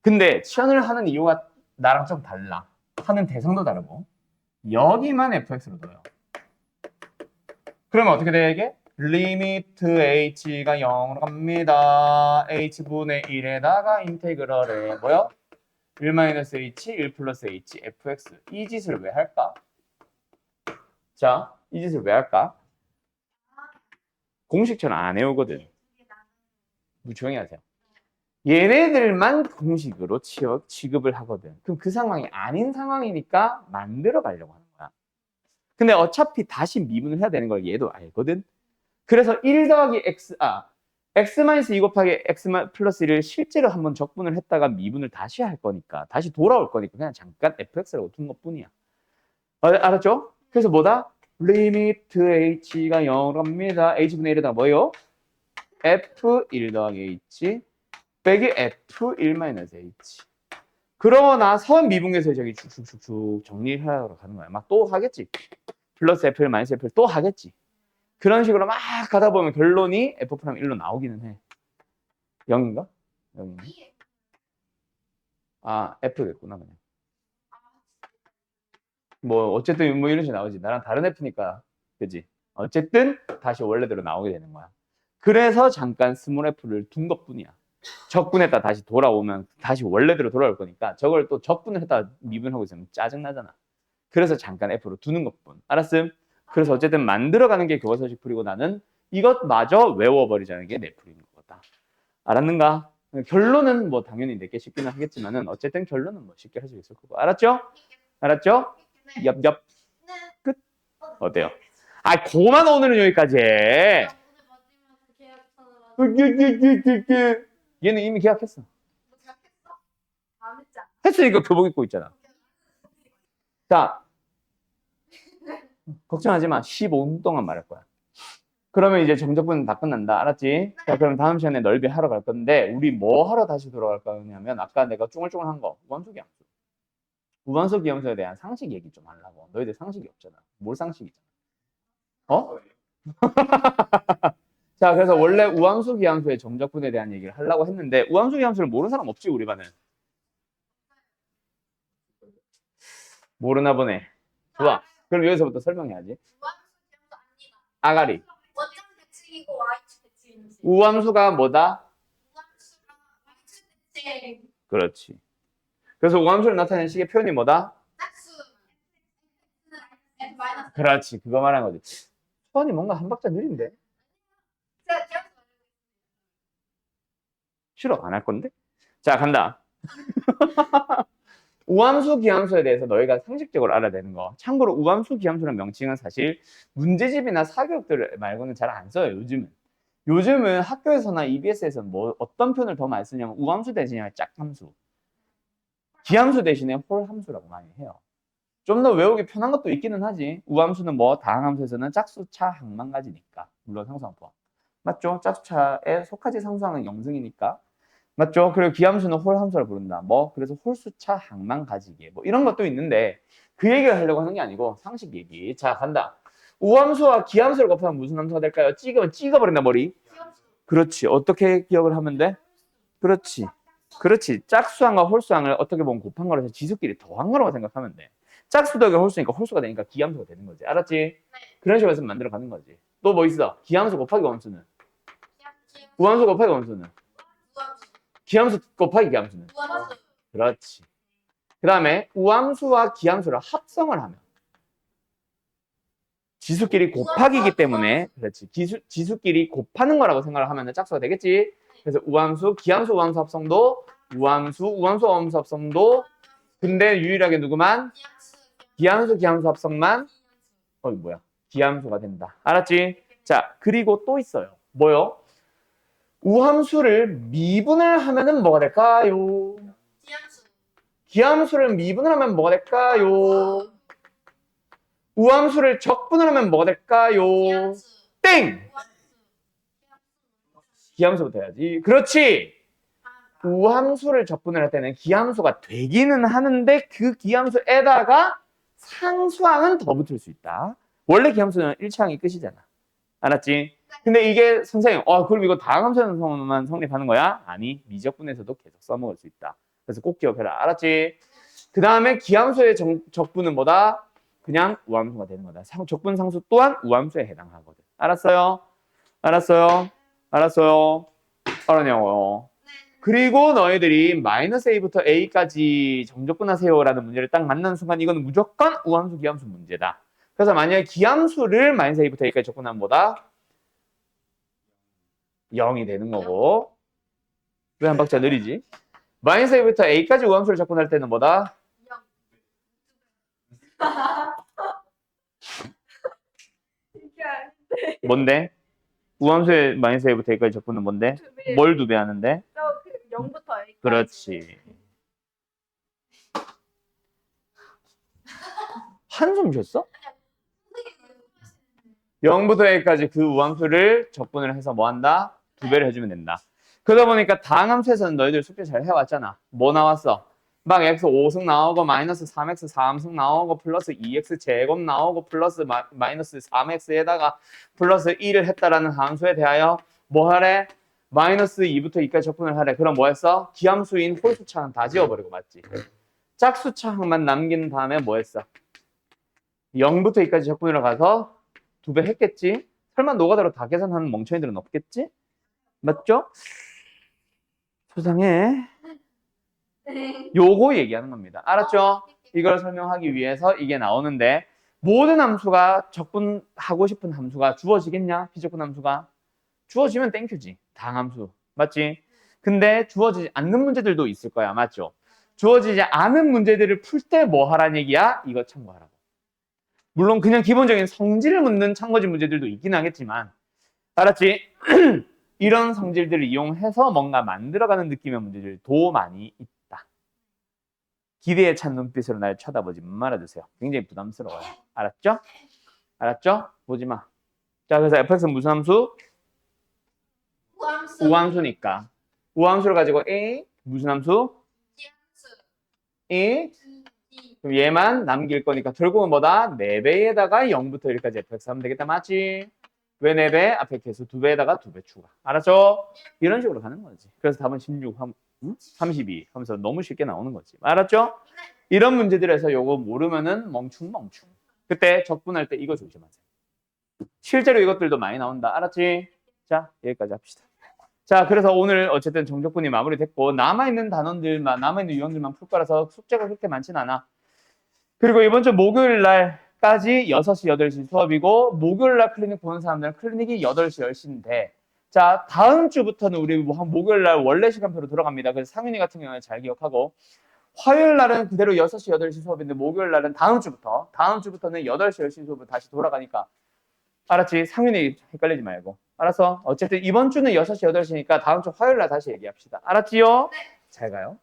근데 치환을 하는 이유가 나랑 좀 달라. 하는 대상도 다르고. 여기만 fx로 넣어요. 그러면 어떻게 돼, 이게? 리미트 h가 0으로 갑니다. h분의 1에다가 인테그럴에 뭐요? 1-h, 1 플러스 h, fx. 이 짓을 왜 할까? 자, 이 짓을 왜 할까? 공식처럼 안 해오거든. 조용히 하세요. 얘네들만 공식으로 취급을 하거든. 그럼 그 상황이 아닌 상황이니까 만들어 가려고 하는 거야. 근데 어차피 다시 미분을 해야 되는 걸 얘도 알거든. 그래서 1 더하기 x-2 곱하기 x 플러스 1을 실제로 한번 적분을 했다가 미분을 다시 할 거니까, 다시 돌아올 거니까 그냥 잠깐 fx라고 둔 것뿐이야. 알았죠? 그래서 뭐다? 리미트 h가 0으로 갑니다. h분의 1에다가 뭐예요? f1 더하기 h 빼기 f1-h. 그러고 나서 미분계수의 저기 쭉쭉쭉쭉 정리하러 가는 거야. 막 또 하겠지. 플러스 f1 마이너스 f1 또 하겠지. 그런 식으로 막 가다 보면 결론이 f 프라임 1로 나오기는 해. 0인가? 0인가? f겠구나 그냥. 뭐 어쨌든 뭐 이런 식으로 나오지. 나랑 다른 f니까. 그지? 어쨌든 다시 원래대로 나오게 되는 거야. 그래서 잠깐 스몰 f를 둔 것뿐이야. 적분했다 다시 돌아오면 다시 원래대로 돌아올 거니까 저걸 또 적분을 했다 미분하고 있으면 짜증나잖아. 그래서 잠깐 f로 두는 것뿐. 알았음? 그래서 어쨌든 만들어가는 게 교과서식 풀이고 나는 이것마저 외워버리자는 게 내 풀이인 거다. 알았는가? 결론은 뭐 당연히 내게 쉽기는 하겠지만은 어쨌든 결론은 뭐 쉽게 할 수 있을 거고. 알았죠? 알았죠? 네. 엽엽. 네. 끝. 어때요? 아, 고만 오늘은 여기까지 해. 오늘 마지막 계약서라서 얘는 이미 계약했어. 뭐 시작했어? 안 했잖아. 했으니까 교복 입고 있잖아. 자, 걱정하지 마. 15분 동안 말할 거야. 그러면 이제 정적분은 다 끝난다. 알았지? 자, 그럼 다음 시간에 넓이 하러 갈 건데 우리 뭐 하러 다시 돌아갈 거냐면 아까 내가 쭈글쭈글한 거 우함수 기함수. 우함수 기함수에 대한 상식 얘기 좀 하려고. 너희들 상식이 없잖아. 뭘 상식이잖아. 어? 자, 그래서 원래 우함수 기함수의 정적분에 대한 얘기를 하려고 했는데 우함수 기함수를 모르는 사람 없지 우리 반에. 모르나 보네. 좋아. 그럼 여기서부터 설명해야지. 아가리. 원점 대칭이고 y축 대칭이지. 우함수가 뭐다? 우함수가 y축 대칭. 그렇지. 그래서 우함수를 나타내는 식의 표현이 뭐다? 짝수. F 마이너스. 그렇지. 그거 말하는 거지. 수원이 뭔가 한 박자 느린데? 제가 싫어. 안 할 건데? 자, 간다. 우함수, 기함수에 대해서 너희가 상식적으로 알아야 되는 거. 참고로 우함수, 기함수라는 명칭은 사실 문제집이나 사교육들 말고는 잘 안 써요. 요즘은 학교에서나 EBS에서는 뭐 어떤 표현을 더 많이 쓰냐면 우함수 대신에 짝함수, 기함수 대신에 홀함수라고 많이 해요. 좀 더 외우기 편한 것도 있기는 하지. 우함수는 뭐 다항함수에서는 짝수차 항만 가지니까. 물론 상수항 포함. 맞죠? 짝수차에 속하지 상수항은 영승이니까. 맞죠? 그리고 기함수는 홀함수라 부른다. 뭐 그래서 홀수차 항만 가지기. 뭐 이런 것도 있는데 그 얘기를 하려고 하는 게 아니고 상식 얘기. 자, 간다. 우함수와 기함수를 곱하면 무슨 함수가 될까요? 찍으면 찍어버린다 머리. 기억수. 그렇지. 어떻게 기억을 하면 돼? 그렇지. 그렇지. 짝수항과 홀수항을 어떻게 보면 곱한 거라서 지수끼리 더한 거라고 생각하면 돼. 짝수 더하기 홀수니까 홀수가 되니까 기함수가 되는 거지. 알았지? 그런 식으로 해서 만들어 가는 거지. 또 뭐 있어? 기함수 곱하기 우함수는? 우함수 곱하기 우함수는? 기함수 곱하기 기함수는? 우함수. 그렇지. 그 다음에 우함수와 기함수를 합성을 하면 지수끼리 곱하기이기 때문에 그렇지. 지수끼리 곱하는 거라고 생각을 하면 짝수가 되겠지. 그래서 우함수, 기함수, 우함수 합성도 우함수, 우함수 합성도 근데 유일하게 누구만? 기함수, 기함수 합성만 뭐야? 기함수가 된다. 알았지? 자, 그리고 또 있어요. 뭐요? 우함수를 미분을 하면은 뭐가 될까요? 기함수. 기함수를 미분을 하면 뭐가 될까요? 우함수를 적분을 하면 뭐가 될까요? 기함수. 땡! 기함수부터 해야지. 그렇지! 우함수를 적분을 할 때는 기함수가 되기는 하는데 그 기함수에다가 상수항은 더 붙을 수 있다. 원래 기함수는 1차항이 끝이잖아. 알았지? 근데 이게 선생님, 그럼 이거 다항함수만 성립하는 거야? 아니, 미적분에서도 계속 써먹을 수 있다. 그래서 꼭 기억해라. 알았지? 그 다음에 기함수의 적분은 뭐다? 그냥 우함수가 되는 거다. 적분 상수 또한 우함수에 해당하거든. 알았어요? 알았어요? 알았어요? 알았냐고요? 그리고 너희들이 마이너스 A부터 A까지 정적분하세요라는 문제를 딱 만나는 순간 이거는 무조건 우함수, 기함수 문제다. 그래서 만약에 기함수를 마이너스 A부터 A까지 적분하면 뭐다? 0이 되는 거고. 왜 한 박자 느리지? 마이너스 A부터 A까지 우함수를 적분할 때는 뭐다? 뭔데? 우함수의 마이너스 A부터 A까지 적분은 뭔데? 뭘 2배 하는데? 0부터 A까지. 그렇지. 한숨 쉬었어? 0부터 A까지 그 우함수를 적분을 해서 뭐 한다? 2배를 해주면 된다. 그러다 보니까 다항함수에서는 너희들 숙제 잘 해왔잖아. 뭐 나왔어? 막 x 5승 나오고 마이너스 3x 3승 나오고 플러스 2x 제곱 나오고 플러스 마이너스 3x에다가 플러스 1을 했다라는 함수에 대하여 뭐 하래? 마이너스 2부터 2까지 적분을 하래. 그럼 뭐 했어? 기함수인 홀수차항 다 지워버리고 맞지? 짝수차항만 남긴 다음에 뭐 했어? 0부터 2까지 적분을 가서 2배 했겠지? 설마 노가다로 다 계산하는 멍청이들은 없겠지? 맞죠? 수상해. 요거 얘기하는 겁니다. 알았죠? 이걸 설명하기 위해서 이게 나오는데 모든 함수가 적분하고 싶은 함수가 주어지겠냐? 비적분 함수가. 주어지면 땡큐지. 다항함수. 맞지? 근데 주어지지 않는 문제들도 있을 거야. 맞죠? 주어지지 않은 문제들을 풀 때 뭐 하라는 얘기야? 이거 참고하라고. 물론 그냥 기본적인 성질을 묻는 참고지 문제들도 있긴 하겠지만 알았지? 이런 성질들을 이용해서 뭔가 만들어가는 느낌의 문제들도 많이 있다. 기대에 찬 눈빛으로 날 쳐다보지 말아주세요. 굉장히 부담스러워요. 알았죠? 알았죠? 보지 마. 자, 그래서 fx는 무슨 함수? 우함수. 우함수니까. 우함수를 가지고 a 무슨 함수? 기함수. a D. 그럼 얘만 남길 거니까 결국은 뭐다? 4배에다가 0부터 1까지 fx 하면 되겠다. 맞지? 왜 4배? 앞에 계수 2배에다가 2배 추가. 알았죠? 이런 식으로 가는 거지. 그래서 답은 16, 32 하면서 너무 쉽게 나오는 거지. 알았죠? 이런 문제들에서 요거 모르면은 멍충. 그때 적분할 때 이거 조심하세요. 실제로 이것들도 많이 나온다. 알았지? 자, 여기까지 합시다. 자, 그래서 오늘 어쨌든 정적분이 마무리됐고 남아있는 단원들만, 남아있는 유형들만 풀 거라서 숙제가 그렇게 많진 않아. 그리고 이번 주 목요일 날까지 6시, 8시 수업이고 목요일 날 클리닉 보는 사람들은 클리닉이 8시, 10시인데 자, 다음 주부터는 우리 목요일 날 원래 시간표로 돌아갑니다. 그래서 상윤이 같은 경우는 잘 기억하고 화요일 날은 그대로 6시, 8시 수업인데 목요일 날은 다음 주부터는 8시, 10시 수업으로 다시 돌아가니까 알았지? 상윤이 헷갈리지 말고. 알았어? 어쨌든 이번 주는 6시, 8시니까 다음 주 화요일 날 다시 얘기합시다. 알았지요? 네. 잘 가요.